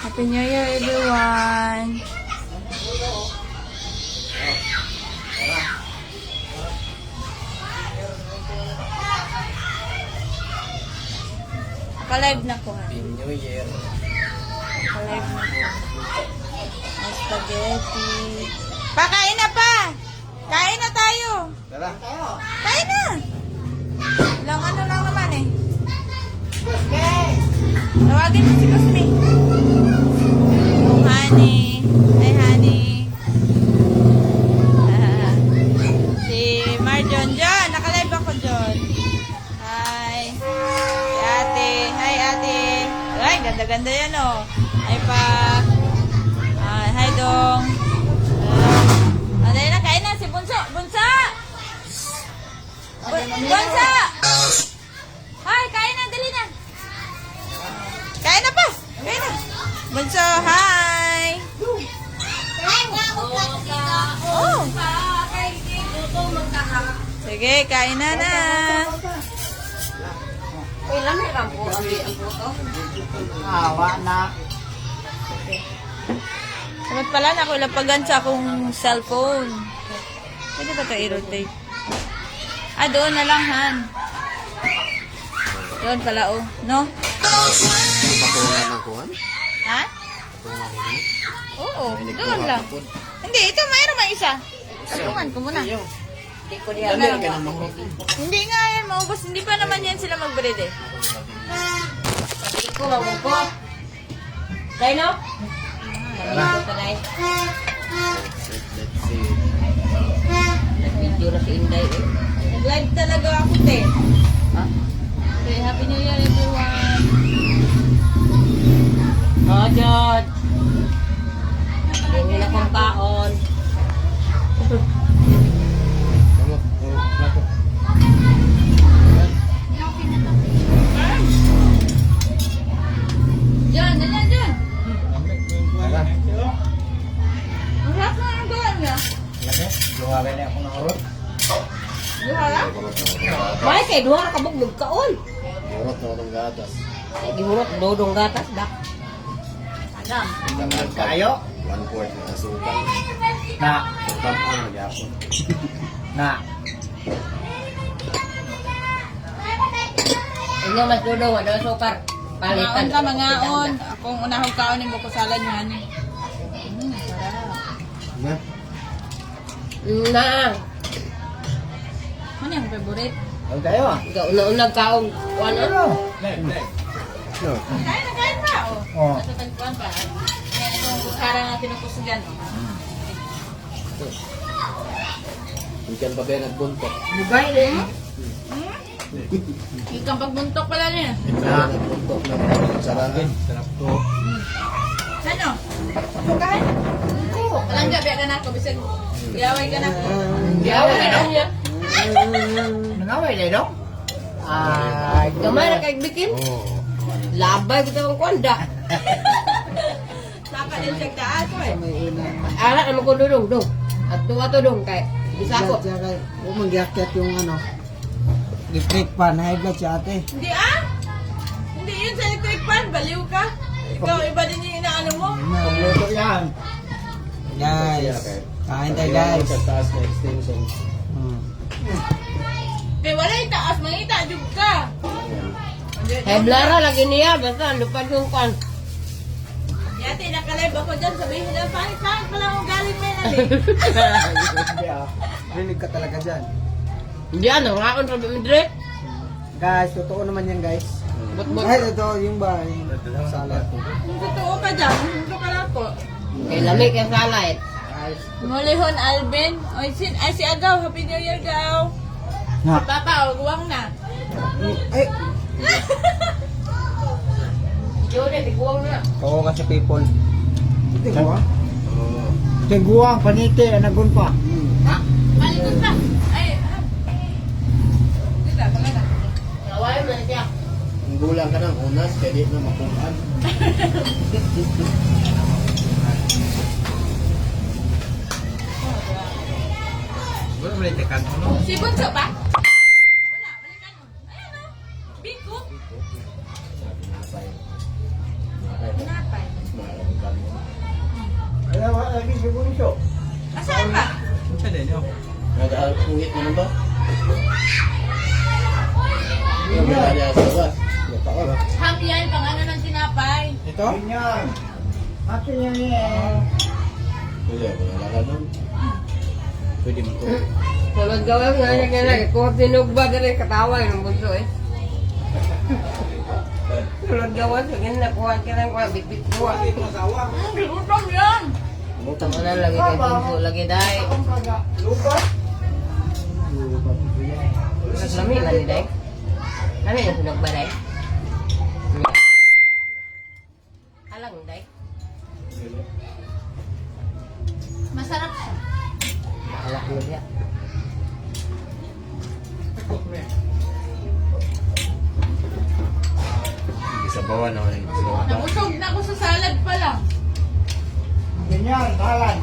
Happy New Year, everyone! Naka-live na ko, ha? Happy New Year. Naka-live na ko. May spaghetti. Pakain na pa! Kain na tayo! Tara. Kain na! Ilang ano lang naman eh. Tawagin mo si Cosme. Oh, honey. Hi, honey. Si Marjon. John, naka-live ako, John. Hi. Si ate. Hi, ate. Ay, ganda-ganda yan, oh. Hi, pa. Hi, Dong. Ano yun na, kain na si Bunso. Bunso! Bunso! Hi, kain na, dali na. Kain na pa. Kain na. Bunso, hi. Oh. Sige, kain na na. Awa na. Samat pala na ako ilapagan sa akong cellphone. Pwede ba ito i-rotate? Ah, doon na lang, Han. Doon pala, oh. No? Patungan ng kuhan? Ha? Oo, doon lang. Hindi, ito mayroon may isa. Tulungan ko muna. Dali ka na mahulog. Hindi nga yan, maubos. Hindi pa naman yan sila mag-breed eh. Iko mabuko. Dai no? Tara. Dai. Let's see. Video na si Inday eh. Nag-live talaga ako, te. Ha? Okay, Happy New Year, everyone. Oh, Jod. Hindi na kong kaon. Kamu, plato. Diyan, dyan, dyan. Tara. Ang harap na ang gawin niya. Lagi. Luharin na ako ng urot. Yung harap? May kay duha ka buglog kaon. Urot na urong gatas. Ay gihurot dodong gatas dak. Agam. Kayo? 1/4 na asukal. Na. Tapos magyapon. Na. Inyo mas dodong ada sukar. Palitan Mangaon ka, mangaon. Akong unahong kaon yung bukusalan niyo, honey. Sarap. Na. Na. Ano yung favorite? Ang kayo ah. Ikaw una-unag kaon. Kuan ano? No. Kain na, kain pa. Oh. Nasa tagpuan pa. Ayan itong karang na pinukusugan. Ikan pa ba nagbuntok? Bugay eh. Ikang pagbuntok pala niya. Na. Nagbuntok na. Sarangin. Sarap to. Ano? Bukahan? Palangga, biya ka na ako. Bisag, gaway ka na ako. Yawa ka niya. Nangaway na ito? Ay, gamay na kay bikin. Oo. Labay kita ang kwanda. Saka din siya taas ko eh. Ara naman ko dudong dong. At tuwa to dong kay bisa ko. Huwag mag-iakyat yung ano, electric pan, high blood si ate. Hindi ah! Hindi yun sa electric fan. Baliw ka. Ikaw, iba din yung inaano mo. Pagluto yan. Guys, kain tayo guys. Sa taas na extension. Kaya wala yung taas. Mangita, jug ka. Heblara lagi niya basta lupad yung kwan. Yate, nakalive ako dyan. Sabihin na, saan pala akong galing may nali? Hindi ah. Rinig ka talaga dyan. Hindi ano, ngaon sa Madrid. Guys, totoo naman yan guys. But Ay, ito yung ba, yung salad. Kung totoo ka dyan, hindi ka lang po. kay lami kay salad. Guys, Mulihon, Alvin. Ay, si Agaw. Happy New Year, Gaw. nga. Si Papa, guwang na. Ay, Jode biguang na. oo ka sa people. Tiguang? Tiguang, panite, anagon pa. Ha? Malikot pa. Ay, dito, pala na. Naway mo na siya. Ang gulang ka ng unas, kaya di na makuhaan. Wala mo tekan mo, no? Si Bunso ba? Wala, balikan mo. Ayan o. Big cook. Tinapay. Alam mo, lagi si Bunso. Asaan ba? Sa din yun. Nag-aakuhit mo na ba? Yung mga niya sa labas. Nagpaka ba? Ham yan, pang ano ng tinapay. Ito? Ganyan. Ato yan eh. Pwede, wala ka nun. Pwede mo ko. Sulod gawin nga niya kaya kuha tinugba dali katawa yung bunso eh. Sulod gawin sige na kuha ka lang kuha bit-bit kuha. Hindi utang yan. Butang na lagi kay bunso lagi dai. Akong kaga. Lupas. Lami man ni dai. Lami yung sinugba dai. Alang dai. Masarap siya. Alak mo dia. Isa bawa na ako yung isa bawa. Nabusog na ako sa salad pa lang. Ganyan, talan.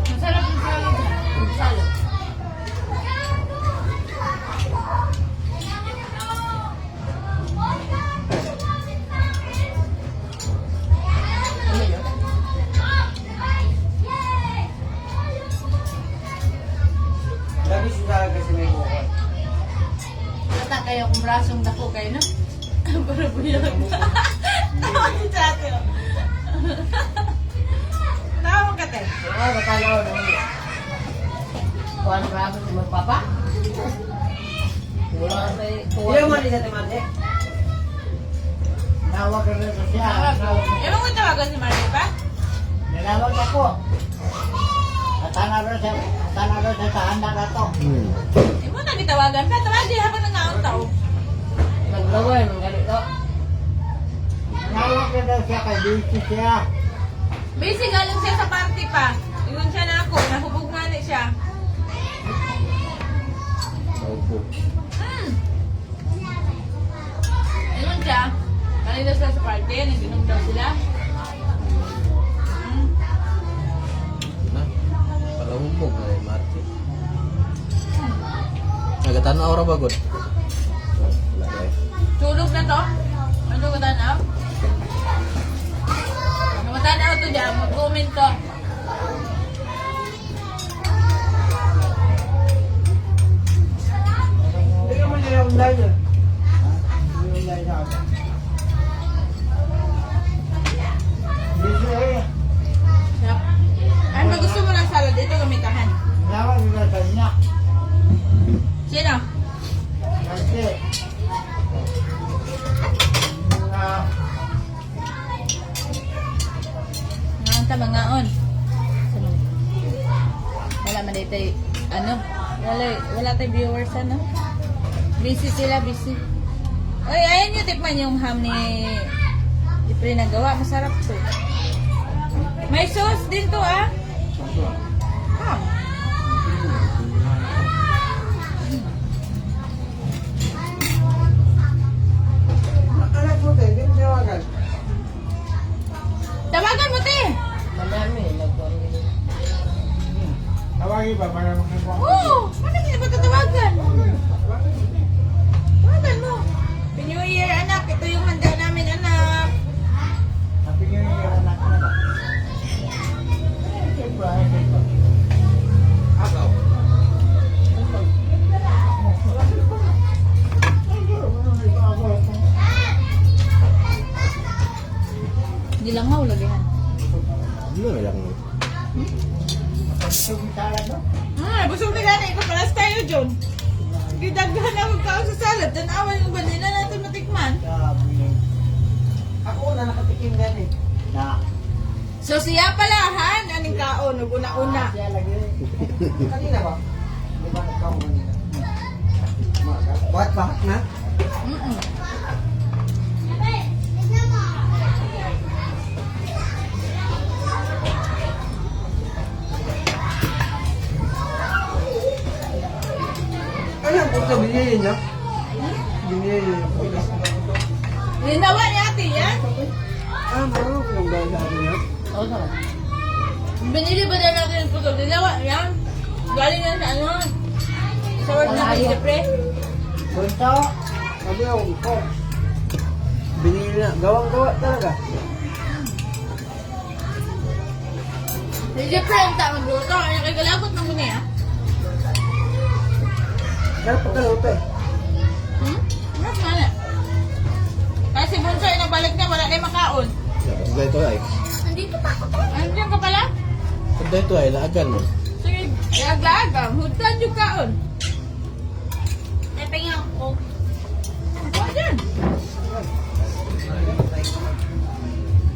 Masarap yung salad. Salad. Lagi si Tala kasi may kuha. Nata kayo kung brasong dako kayo, no? Para buyag. Tawa si Chate. oh. Tawa ka, te. Ah, katanaw na niya. Kuha na ba si magpapa? Wala tay kuha. Iya mo ni sa temate. Tawag ka rin sa siya. Tawag ka. Ewan ko tawagan si Marley pa? Nalawag ako. At tanaro sa saan na to. Hindi mo na gitawagan pa. Tawagin habang nangaon tao. Naglaway man ganito. Nalawag ka daw siya kay busy siya. Busy galing siya sa party pa. Ingon siya na ako. Nahubog nga na siya. Naupo. Ingon siya. Kanina sila sa party. Nag-inom daw sila. Na? Palahumbog na yung Marte. Nagatanaw ra ba, God? Wala ba eh. Tulog na to. Ano ko tanaw? Matanaw to dyan. Mag-comment to. Hindi ka man nila unday yun. Hindi unday sa akin. Busy eh. Yep. Ano ba gusto mo ng salad? Ito gamitahan. Nalawag nila sa niya. Sino? Kasi Ngaon ta bangaon. Wala man dito ano? Wala tay viewers ano? Busy sila, busy. Oy, ayun nyo tikman yung ham ni Jeffrey na gawa. Masarap to. May sauce din to ah. Ham. anak mo tayo, hindi mo tinawagan. Tawagan mo te. Madami nagkuha. Tawagin ba para makakuha? Oo. Ano hindi ba tatawagan? Tawagan mo. Happy New Year anak. Ito yung handa namin anak. Happy New Year, anak na ba? Siyempre, siyempre. Agaw. Hindi lang nga ulagihan. Ano na lang mo? Busog na gani. Ikapalas tayo, John. Gidaghan na magkaon sa salad. Tanawan yung banila natin matikman. Ako na nakatikim gani. Na. So siya palahan. Aning kaon. Nag-una-una. Siya lagi. Kanina ba? Di ba nagkaon kanina? Buhat ba na? Mm-mm. Ano ang puto binili niyo? Binili niyo po. Linawa ni ate yan. Marunong ko yung gawin natin niyo? Oo sa. Binili ba na natin yung puto? Linawa yan. Galing yan sa ano. Sa word na kay Jeffrey. Punta. Sabi ako ko. Binili na. Gawang-gawa talaga. Hindi pa yung tama magluto. Ay, nakikalagot na muna yan. Kaya pagkaluto eh. Mas mana. Kasi Bunsoy, nagbalik na, wala na yung makaon. Pagda ito ay. Nandito pa ako. Andiyan ka pala? Pagda ito ay, laagan mo. Sige, agla-agam. Hudan yung kaon. Epeng ako. Ako dyan.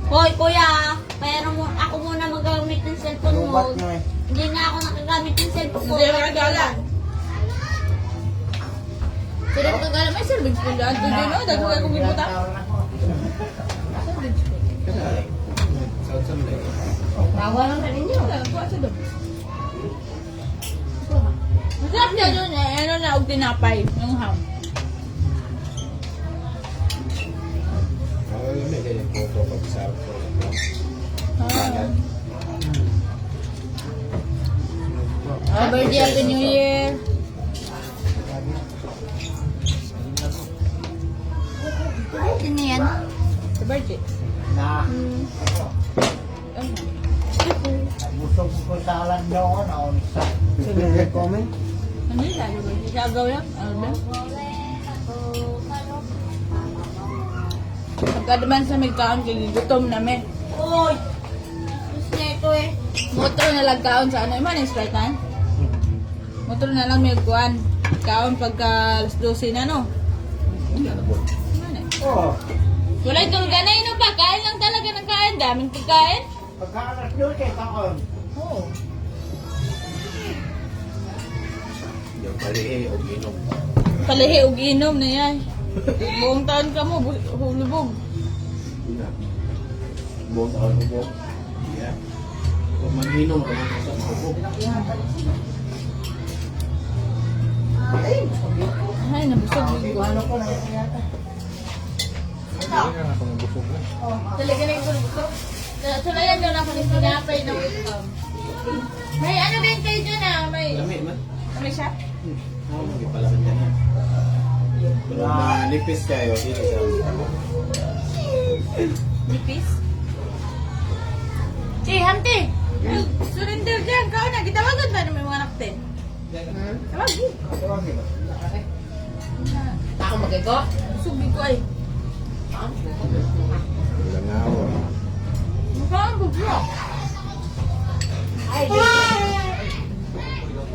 Hoy, kuya, pero mo, ako muna magamit ng cellphone mo. Lubat nga eh. Hindi na ako nakagamit ng cellphone ko. Hindi mo nagala. Sino mo nagala? May service po dyan. Doon yun, dahil ko kayo kumibuta. South Sunday. Tawa lang sa ninyo. Wala, kuha sa doon. Masarap niya doon eh. Ano na, og tinapay. Yung ham. May ganyan photo pag sa Happy birthday, Happy New Year. Sino yan? Happy birthday. Na. Busog ko sa alam doon. Sa comment. Hindi, happy birthday. Sagaw lang. Ano ba? Pagkadaman sa may kaon, kaya gutom namin. Uy! Gusto niya ito eh. Motor na lang kaon sa ano. Iman yung Sprite na? Motor na lang may kuhan. Kaon pagka alas 12 na, no? Iman eh. Oo. Wala itong ganay, no ba? Kain lang talaga ng kain. Daming pagkain. Pagka alas 12, takon. Oo. yung palihe o ginom. Palihi og inom na yan. Buong taon ka mo, hulubog. Buong taon mo po. Yeah. Kung mag-inom ka naman sa bubog. Ay, nabusog ko. Ano ko na yata. Talaga na yung busog. Tulayan doon ako ng pinapay ng may ano din kayo dyan ah. May, Lamig man. may siya? Oo, hindi pala ka dyan. Pero manipis kayo, dito sa Nipis? Hante! Surrender dyan, kao na. Gitawagan ba naman yung mga nakten? Tawagin. Ako magkiko? Subi ko ay. langaw. Mukhaan buglo. Ay,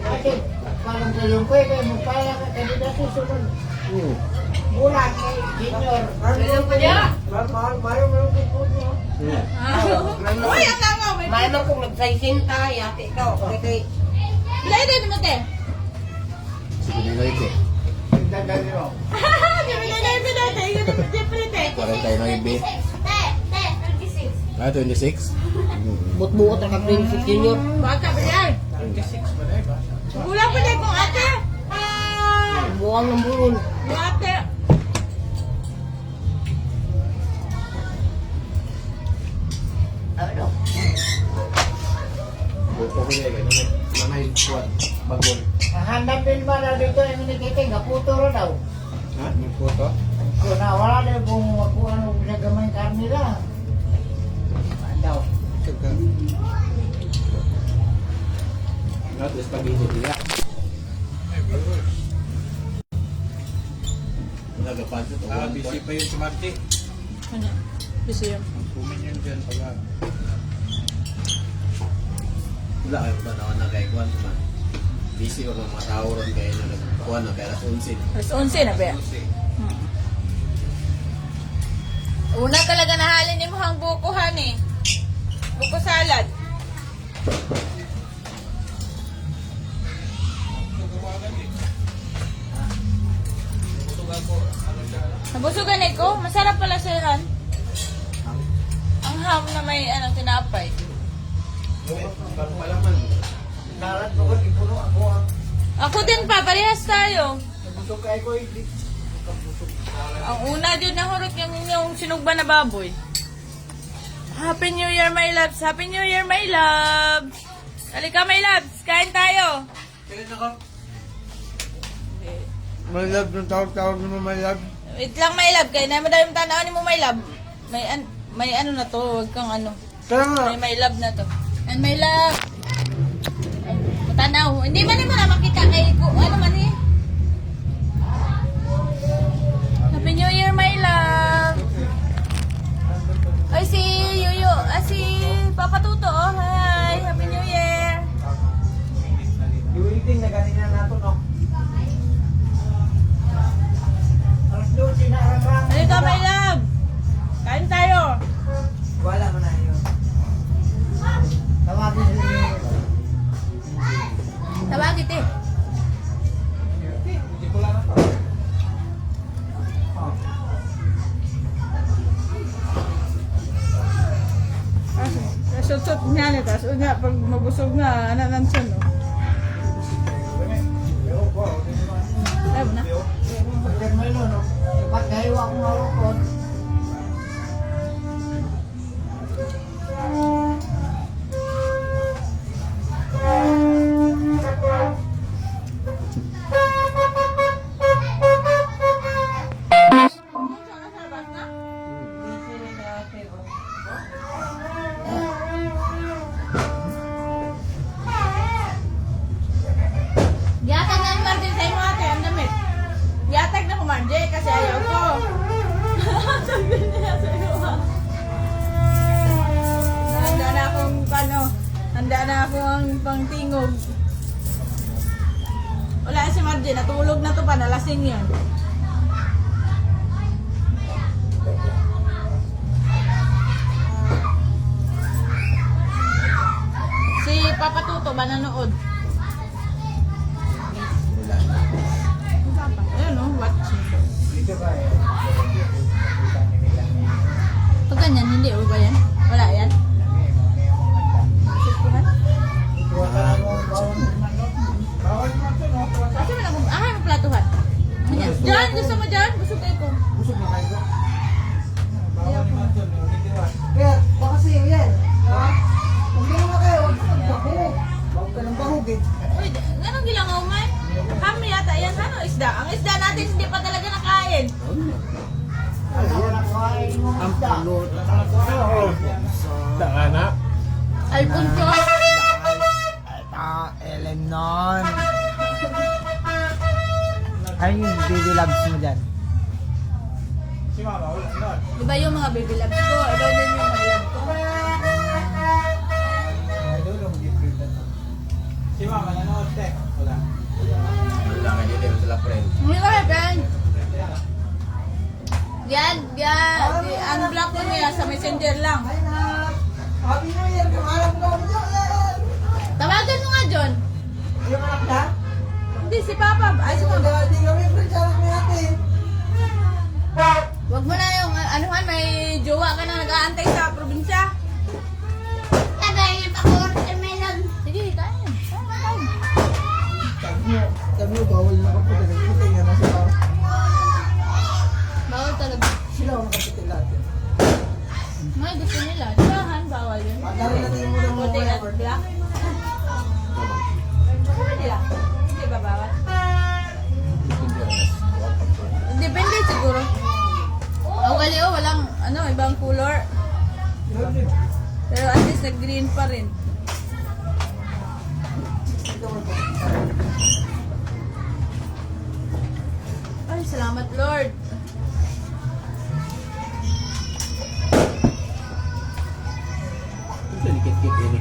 Ate, parang galong ko eh, kaya magpala ka, kaya na susunod. Bulan kay Junior. Galong ko niya. Mario, malungkot po niya. Uy, ang langaw. May man kung nagsaysinta, yate ikaw. Kaya Bilay din mo te. Sige nila ito. Nagdagal nyo. Bilay te. Yun ang siyempre te. Parang tayo ng ibi. Te, 26. Ah, 26? Bot-buot ang ka-princess Junior. Baka bilay. 26 ba na ba? Kulang pa din kung ate. Buwang ng bulon. Yung ate. Ano? Buto ko niya, gano'n. Mamay kuwan, bagon. Handang din ba na dito yung nikiting? Naputo rin daw. Ha? May puto? Kung nawala na kung makuha ng pinagamay karnila. Daw. Not the spaghetti niya. Nagapansin ito. Busy pa yung sumarte. Ano? Busy yun. Kumin yun dyan pag wala kayo ba naman na kay Kwan man. Busy ko mga tao ron kayo na nagkuhan na kaya alas 11. Alas 11 na ba? Una talaga nahalin ni mo hang bukuhan eh. Buko salad. Nabusugan eh ko. Masarap pala sa ran. Ang ham na may ano, tinapay. Bago malaman. Narat mo ko, ipuno ako ang Ako din pa, parehas tayo. nabusog kay ko. Ang una din nahurot yung sinugba na baboy. Happy New Year, my loves! Happy New Year, my loves! Halika, my loves! Kain tayo! Kailan ako? My love, yung tawag-tawag mo my love. Wait lang, my love. Kaya naman dahil tanawan ni mo, my love. may ano na to, wag kang ano. Kaya nga, May love na to. And my love. Ay, tanaw. Hindi man mo na makita kay ko. Ano man eh. Happy New Year, my love. Ay, si Yuyo. Si Papa Tuto. Oh, hi. Happy New Year. ulitin na ganina nato, no? Alas 12 na arang. Halika, my love. Kain tayo. Wala mo na yun. Tawagin sila yun. Tawagit eh. Sut-sut niya niya, tapos unya, pag mabusog na, anak ng tiyan, no? Ayaw mo na? Pagkat mo yun, no? Dapat kayo ako malukot. Yatag na ni Martin sa imo ate, ang damit. Yatag na ko Martin kasi ayaw ko. Sabi niya sa iyo. Handa na akong handa na akong pangtingog. Wala si Martin, natulog na to pa, nalasing yan. Si Papa Tuto ba nanood? Wala. Ayun o, watching. Dito ba eh? Pag ganyan, hindi o ba yan? Wala yan? Sikuhan? Bawal mo ito, no? Kasi man ako, may platuhan. Ganyan. Diyan, gusto mo dyan? Busog kayo ko. Busog na kayo. Bawal mo ito, no? Kaya, baka siya yan. Ha? Kung di naman kayo, huwag ka magbahog. Huwag ka ng bahog eh. Uy, ganun gilangaw man. Kami yata yan, ano isda? Ang isda natin hindi pa talaga nakain. Alam mo na kain mo Ang isda. pulot. Alpunso. Elenon. Ano yung baby loves mo dyan? Diba yung mga baby loves ko? Ito din yung my love ko. Wala ka dito sila friend. Hindi ko Ben. Yan. I-unblock mo niya sa messenger lang. Happy New Year! Pangalan ko ako dyan! Tawagan mo nga, John. Yung anak na? Hindi, si Papa. Ay, si Mama. Hindi kami friends anak ni ate. Wag mo na yung, anuhan, may jowa ka na nag-aantay sa probinsya. Tagayin ako watermelon. Sige, kain. Sabi mo, bawal na kapag nagputi nga na sila. Bawal talaga. Sila ang nakaputi natin. May gusto nila. Dibahan, bawal yun. Pagkaroon natin mo ng Puti mga at black. Bawal nila. Hindi ba bawal? Depende siguro. Okay, walang, ibang color. Pero at least nag-green pa rin. Ay, salamat Lord. Ito dikit-dikit ini.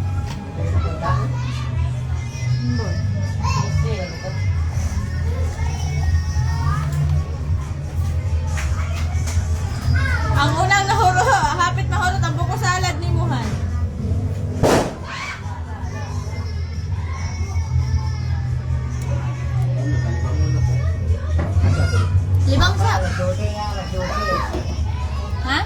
Ang unang nahuro, hapit mahurot ang buko salad ni Muhan. Limang sa. Ha?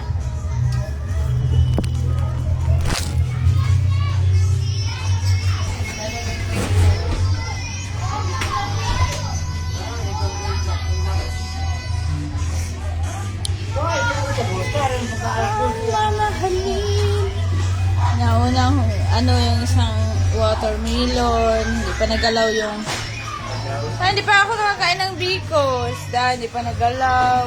Mamahalin. Naunang, yung isang watermelon. Hindi pa nagalaw yung... hindi pa ako nakakain ng biko. Isda, hindi pa nagalaw.